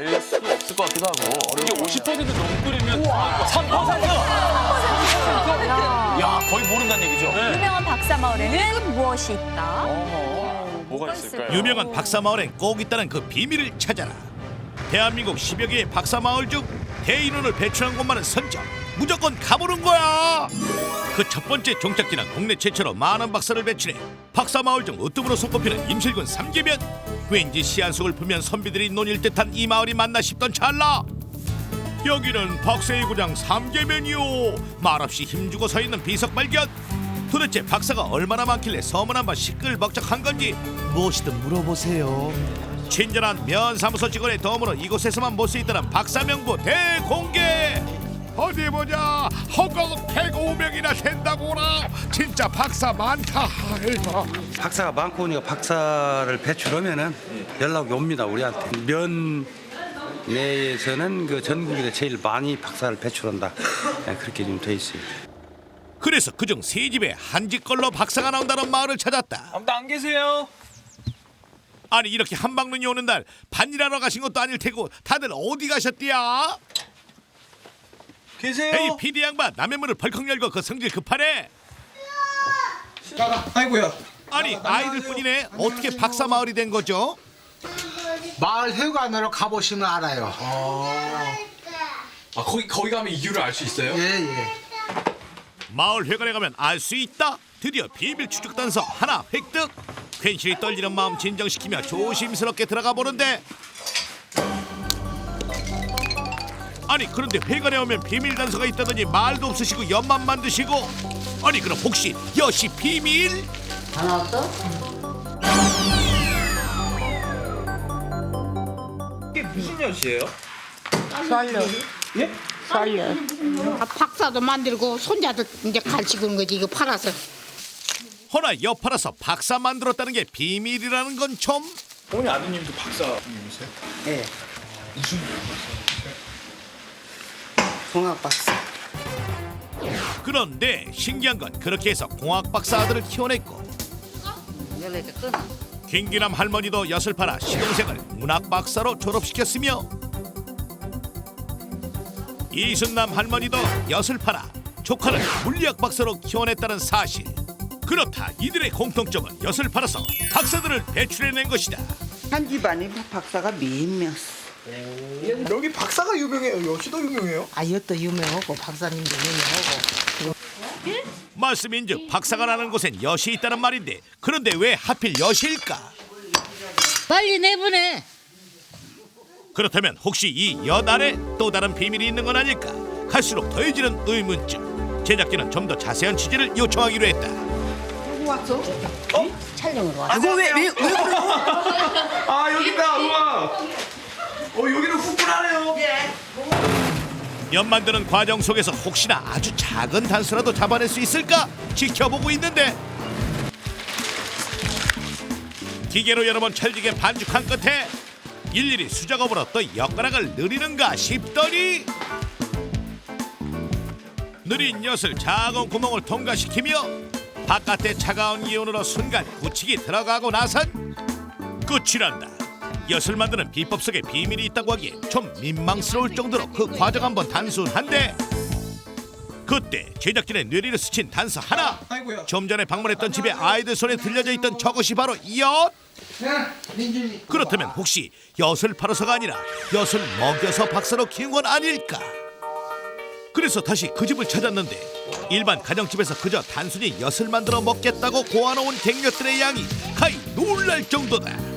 될 수도 없을 것 같기도 하고. 이게 50% 넘고려면 3%? 야, 거의 모른다는 얘기죠? 유명한 박사마을에는 무엇이 있다? 뭐가 있을까요? 유명한 박사마을엔 꼭 있다는 그 비밀을 찾아라. 대한민국 10여 개의 박사마을 중 대인원을 배출한 곳만은 선정. 무조건 가보는 거야. 그 첫 번째 종착지는 국내 최초로 많은 박사를 배출해 박사마을 중 으뜸으로 손꼽히는 임실군 삼계면. 왠지 시한속을 풀면 선비들이 논일 듯한 이 마을이 맞나 싶던 찰나, 여기는 박사의 고장 삼계면이요. 말없이 힘주고 서 있는 비석 발견. 도대체 박사가 얼마나 많길래 소문 한번 시끌벅적한 건지 무엇이든 물어보세요. 친절한 면사무소 직원의 도움으로 이곳에서만 볼 수 있다는 박사 명부 대공개. 어디 보자, 허걱 105명이나 된다고라. 진짜 박사 많다. 아이고. 박사가 많고 보니까 박사를 배출하면은 연락이 옵니다, 우리한테. 면 내에서는 그 전국에 제일 많이 박사를 배출한다, 그렇게 좀 돼 있어요. 그래서 그중 세 집에 한 집 걸로 박사가 나온다는 마을을 찾았다. 아무도 안 계세요? 아니, 이렇게 한방눈이 오는 날 반일하러 가신 것도 아닐 테고 다들 어디 가셨디야? 계세요? 에이, PD 양반, 남의 문을 벌컥 열고 그 성질 급하네. 아이고야. 아니, 아이들뿐이네. 어떻게 박사 마을이 된 거죠? 마을 회관으로 가보시면 알아요. 아 거기 가면 이유를 알 수 있어요? 예. 마을 회관에 가면 알 수 있다. 드디어 비밀 추적 단서 하나 획득. 괜시리 떨리는 마음 진정시키며 조심스럽게 들어가 보는데, 아니, 그런데 회관에 오면 비밀 단서가 있다더니 말도 없으시고 옆만 만드시고. 아니, 그럼 혹시 여시 비밀? 다 나왔어? 이게 무슨 엿이에요? 썰려. 예? 썰려. 박사도 만들고 손자도 이제 가르치는 거지, 이거 팔아서. 허나 엿 팔아서 박사 만들었다는 게 비밀이라는 건 좀. 어머니 아드님도 박사님이세요? 예. 무슨 공학 박사. 그런데 신기한 건 그렇게 해서 공학 박사 아들을 키워냈고, 연락이 끊어. 김기남 할머니도 엿을 팔아 시동생을 문학 박사로 졸업시켰으며, 이순남 할머니도 엿을 팔아 조카를 물리학 박사로 키워냈다는 사실. 그렇다, 이들의 공통점은 엿을 팔아서 박사들을 배출해낸 것이다. 한 집안이 박사가 몇 명. 여기 박사가 유명해요. 여기도 유명해요. 아, 이것도 유명하고 박사님도 유명하고. 말씀인즉 박사가 나는 곳엔 엿이 있다는 말인데, 그런데 왜 하필 엿일까? 빨리 내보내. 그렇다면 혹시 이 엿 안에 또 다른 비밀이 있는 건 아닐까? 갈수록 더해지는 의문점. 제작진은 좀 더 자세한 취재를 요청하기로 했다. 누구 왔어? 촬영으로 와. 그거 왜 그래? 아, 여기 있다, 우와. 여기는 후끈하네요. 엿 만드는 과정 속에서 혹시나 아주 작은 단서라도 잡아낼 수 있을까 지켜보고 있는데, 기계로 여러 번 찰지게 반죽한 끝에 일일이 수작업으로 또 엿가락을 느리는가 싶더니, 느린 엿을 작은 구멍을 통과시키며 바깥의 차가운 기온으로 순간 굳히기 들어가고 나선 끝이란다. 엿을 만드는 비법 속에 비밀이 있다고 하기에 좀 민망스러울 정도로 그 과정 한번 단순한데, 그때 제작진의 뇌리를 스친 단서 하나. 아이고야. 좀 전에 방문했던 집에 아이들 손에 들려져 있던 저것이 바로 엿. 그렇다면 혹시 엿을 팔아서가 아니라 엿을 먹여서 박사로 키운 건 아닐까? 그래서 다시 그 집을 찾았는데, 일반 가정집에서 그저 단순히 엿을 만들어 먹겠다고 고아놓은 갱엿들의 양이 가히 놀랄 정도다.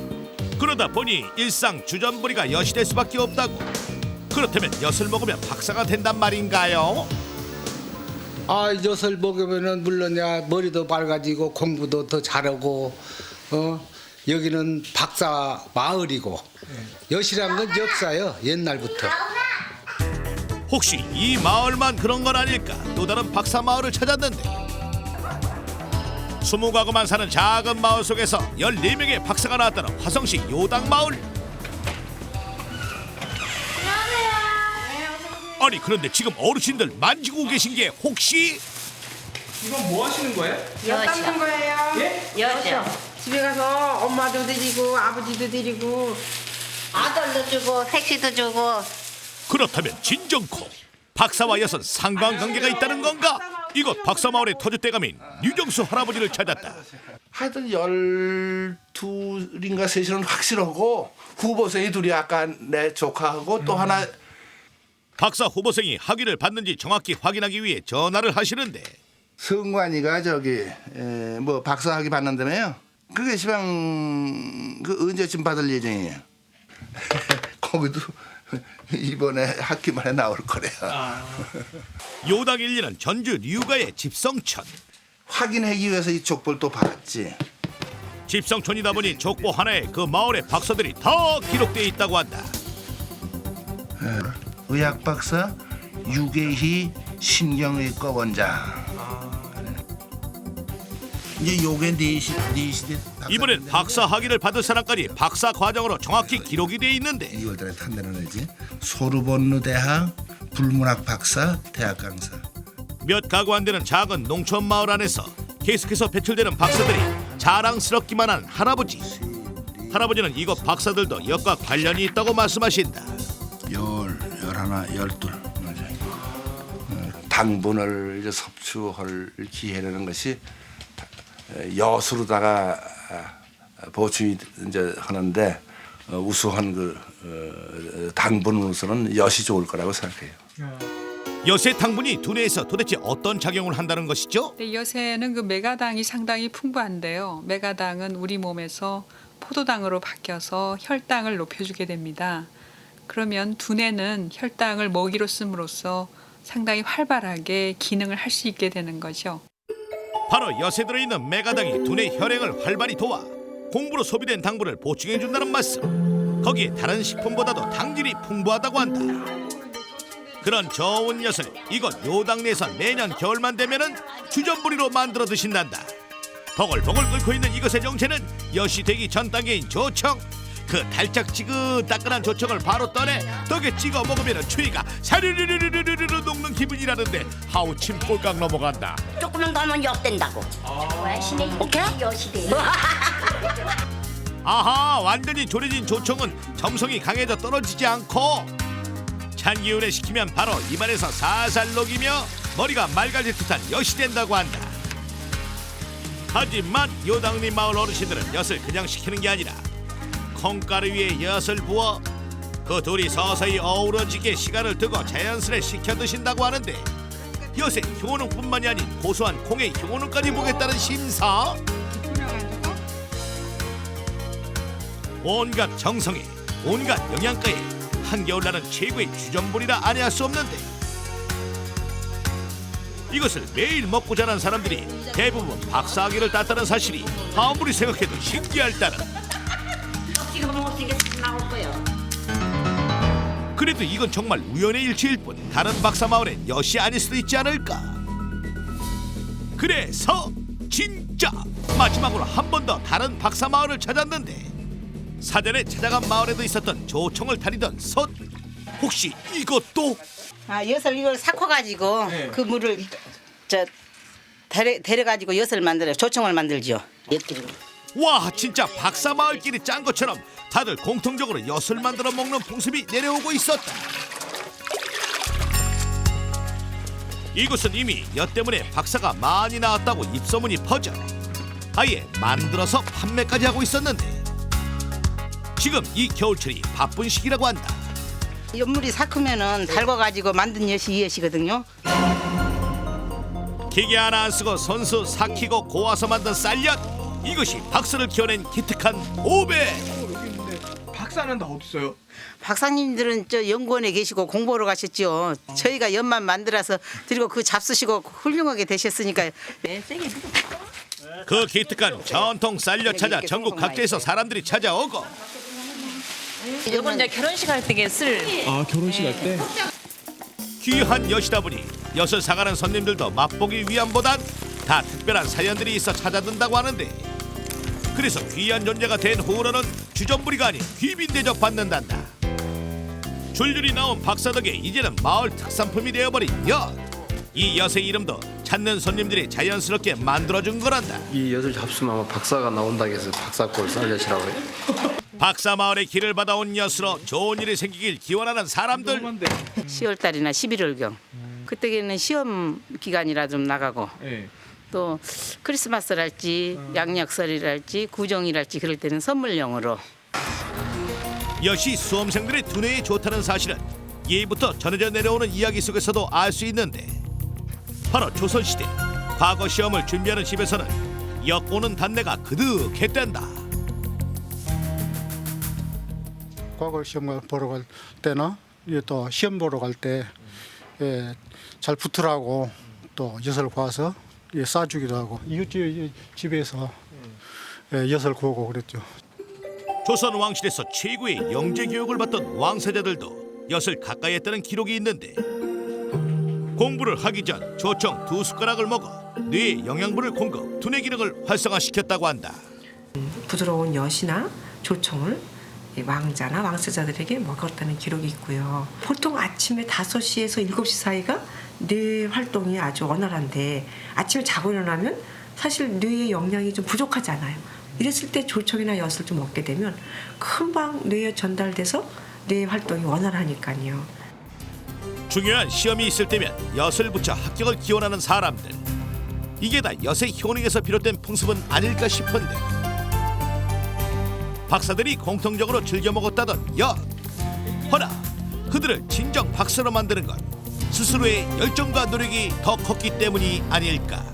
그러다 보니 일상 주전부리가 엿이 될 수밖에 없다고. 그렇다면 엿을 먹으면 박사가 된단 말인가요? 아, 엿을 먹으면은 물론 내가 머리도 밝아지고 공부도 더 잘하고, 여기는 박사 마을이고, 엿이란 건 역사요, 옛날부터. 혹시 이 마을만 그런 건 아닐까? 또 다른 박사 마을을 찾았는데, 20가구만 사는 작은 마을 속에서 14명의 박사가 나왔다는 화성시 요당 마을. 아니, 그런데 지금 어르신들 만지고 계신 게 혹시 이건 뭐 하시는 거예요? 엿 닦는 거예요. 예? 엿이요. 집에 가서 엄마도 드리고 아버지도 드리고 아들도 주고 택시도 주고. 그렇다면 진정코 박사와 여섯 상관관계가 있다는 건가? 이곳 박사마을의 터줏대감인 유정수 할아버지를 찾았다. 하여튼 12인가 3은 확실하고 후보생이 둘이 아까 내 조카하고 또 하나 박사 후보생이 학위를 받는지 정확히 확인하기 위해 전화를 하시는데 성관이가 뭐 박사학위 받는다며요. 그게 시방 그 언제쯤 받을 예정이에요. 거기도 이번에 학기 만에 나올 거래요. 요당 1리는 전주 류가의 집성촌. 확인하기 위해서 이 족보를 또 받았지. 집성촌이다 보니 족보 하나에 그 마을의 박사들이 다 기록되어 있다고 한다. 의학 박사 유계희 신경외과 원장. 이제 요게 네 시대. 이번엔 박사 학위를 받을 사람까지 박사 과정으로 정확히 기록이 돼 있는데 2월달에 탄대는 애지. 소르본느 대학 불문학 박사 대학 강사. 몇 가구 안 되는 작은 농촌 마을 안에서 계속해서 배출되는 박사들이 자랑스럽기만 한 할아버지. 할아버지는 이곳 박사들도 역과 관련이 있다고 말씀하신다. 11, 12. 당분을 이제 섭취할 기회라는 것이 여수로다가 보충이 이제 하는데 우수한 그 당분으로서는 엿이 좋을 거라고 생각해요. 엿의 당분이 두뇌에서 도대체 어떤 작용을 한다는 것이죠? 네, 엿에는 그 메가당이 상당히 풍부한데요. 메가당은 우리 몸에서 포도당으로 바뀌어서 혈당을 높여주게 됩니다. 그러면 두뇌는 혈당을 먹이로 씀으로써 상당히 활발하게 기능을 할 수 있게 되는 거죠. 바로 엿에 들어있는 메가당이 두뇌 혈행을 활발히 도와 공부로 소비된 당분을 보충해준다는 말씀. 거기에 다른 식품보다도 당질이 풍부하다고 한다. 그런 좋은 엿을 이곳 요당 내에서 매년 겨울만 되면은 주전부리로 만들어 드신단다. 버글버글 끓고 있는 이것의 정체는 엿이 되기 전 단계인 조청. 그 달짝지근따끈한 조청을 바로 떠내 떡에 찍어 먹으면 추위가 사르르르르르르 녹는 기분이라는데 하우 침 꼴깍 넘어간다. 조금만 더 하면 엿 된다고. 오케이? 엿이 돼. 아하, 완전히 졸여진 조청은 점성이 강해져 떨어지지 않고 찬 기운에 식히면 바로 입안에서 살살 녹이며 머리가 맑아질 듯한 엿이 된다고 한다. 하지만 요당리 마을 어르신들은 엿을 그냥 식히는 게 아니라 콩가루 위에 엿을 부어 그 둘이 서서히 어우러지게 시간을 두고 자연스레 식혀 드신다고 하는데 엿의 효능뿐만이 아닌 고소한 콩의 효능까지 보겠다는 심사. 온갖 정성에 온갖 영양가에 한겨울나는 최고의 주전부리라 아니할 수 없는데 이것을 매일 먹고 자란 사람들이 대부분 박사학위를 땄다는 사실이 아무리 생각해도 신기할 따름. 지금 못생겨 나올 거예요. 그래도 이건 정말 우연의 일치일 뿐 다른 박사 마을엔 엿이 아닐 수도 있지 않을까. 그래서 진짜 마지막으로 한 번 더 다른 박사 마을을 찾았는데 사전에 찾아간 마을에도 있었던 조청을 타리던 솥. 혹시 이것도? 엿을 이걸 삭혀가지고 그 물을 데려가지고 엿을 만들어요. 조청을 만들죠. 와, 진짜 박사 마을끼리 짠 것처럼 다들 공통적으로 엿을 만들어 먹는 풍습이 내려오고 있었다. 이곳은 이미 엿 때문에 박사가 많이 나왔다고 입소문이 퍼져 아예 만들어서 판매까지 하고 있었는데 지금 이 겨울철이 바쁜 시기라고 한다. 엿물이 삭으면은 달궈가지고 만든 엿이 이 엿이거든요. 기계 하나 안 쓰고 손수 삭히고 고아서 만든 쌀엿. 이것이 박사를 키워낸 기특한 오배. 박사는 다 어디 있어요? 박사님들은 저 연구원에 계시고 공부하러 가셨죠. 저희가 엿만 만들어서 드리고 그 잡수시고 훌륭하게 되셨으니까. 그 기특한 전통 쌀엿 찾아 전국 각지에서 사람들이 찾아오고 이건 이제 결혼식 할 때 쓸. 아, 결혼식 할 때? 귀한 엿이다 보니 엿을 사가는 손님들도 맛보기 위함보단 다 특별한 사연들이 있어 찾아든다고 하는데 그래서 귀한 존재가 된 후로는 주전부리가 아닌 귀빈 대접 받는단다. 줄줄이 나온 박사 덕에 이제는 마을 특산품이 되어버린 엿. 이 엿의 이름도 찾는 손님들이 자연스럽게 만들어준 거란다. 이 엿을 잡수면 아마 박사가 나온다고 해서 박사골 쌀엿이라고 해요. 박사마을의 길을 받아온 엿으로 좋은 일이 생기길 기원하는 사람들. 10월 달이나 11월경 그때는 시험 기간이라 좀 나가고 또 크리스마스랄지 양력설이랄지 구정이랄지 그럴 때는 선물용으로. 엿이 수험생들의 두뇌에 좋다는 사실은 예부터 전해져 내려오는 이야기 속에서도 알 수 있는데 바로 조선시대 과거 시험을 준비하는 집에서는 엿 보는 단내가 그득했댄다. 과거 시험 보러 갈 때나 또 시험 보러 갈 때 잘 붙으라고 또 엿을 구워서 싸주기도 하고 이웃집 집에서 엿을 구우고 그랬죠. 조선 왕실에서 최고의 영재 교육을 받던 왕세자들도 엿을 가까이 했다는 기록이 있는데 공부를 하기 전 조청 2숟가락을 먹어 뇌에 영양분을 공급, 두뇌 기능을 활성화시켰다고 한다. 부드러운 엿이나 조청을 왕자나 왕세자들에게 먹었다는 기록이 있고요. 보통 아침에 5시에서 7시 사이가 뇌 활동이 아주 원활한데 아침에 자고 일어나면 사실 뇌의 영양이 좀 부족하잖아요. 이랬을 때 조청이나 엿을 좀 먹게 되면 금방 뇌에 전달돼서 뇌 활동이 원활하니까요. 중요한 시험이 있을 때면 엿을 붙여 합격을 기원하는 사람들. 이게 다 엿의 효능에서 비롯된 풍습은 아닐까 싶은데 박사들이 공통적으로 즐겨 먹었다던 엿. 허나 그들을 진정 박사로 만드는 건 스스로의 열정과 노력이 더 컸기 때문이 아닐까.